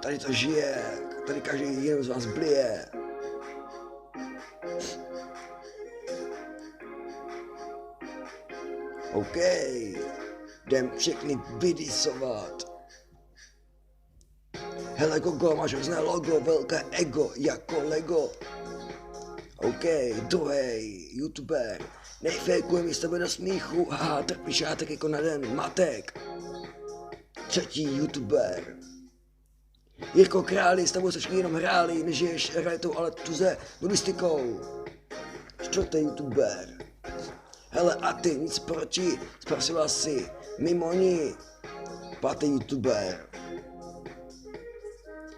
tady to žije, tady každý jeden z vás blije. OK, jdem všechny vydisovat. Hele Gogo, máš hrozné logo, velké ego, jako Lego. OK, druhý youtuber. Nejfejkuje mi s tebe do smíchu, haha, trpíš šátek jako na den, matek. Třetí youtuber. Jirko Králi, s tebou se všichni jenom hráli, nežiješ realitou, ale tuze nudistikou. Čtvrtý youtuber. Hele a ty, nic proti, zprosila si, mimo ní. Pátý youtuber.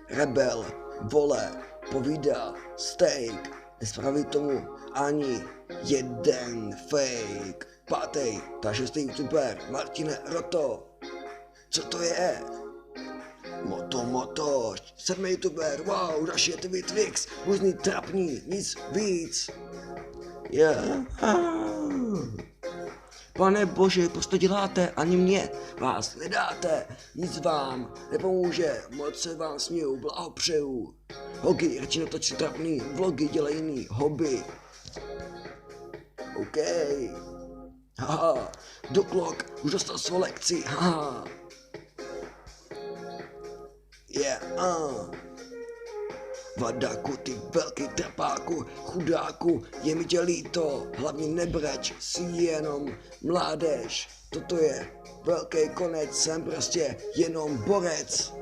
Rebel, vole, povídá, steak, nespraví tomu ani jeden fake. Pátý, ta šestý youtuber, Martine Roto. Co to je? Moto, sedmý youtuber, wow, další je TV Twix, různý trapní, nic víc. Pane bože, proč to děláte? Ani mě vás nedáte, nic vám nepomůže, moc se vám směju, blahopřeju. Hogi, radši natočí trapný vlogy, dělej jiný hobby. OK. Haha, Duklok už dostal svou lekci, haha. Vadáku, ty velký trpáku, chudáku, je mi tě líto, hlavně nebreč, si jenom mládež. Toto je velký konec, jsem prostě jenom borec.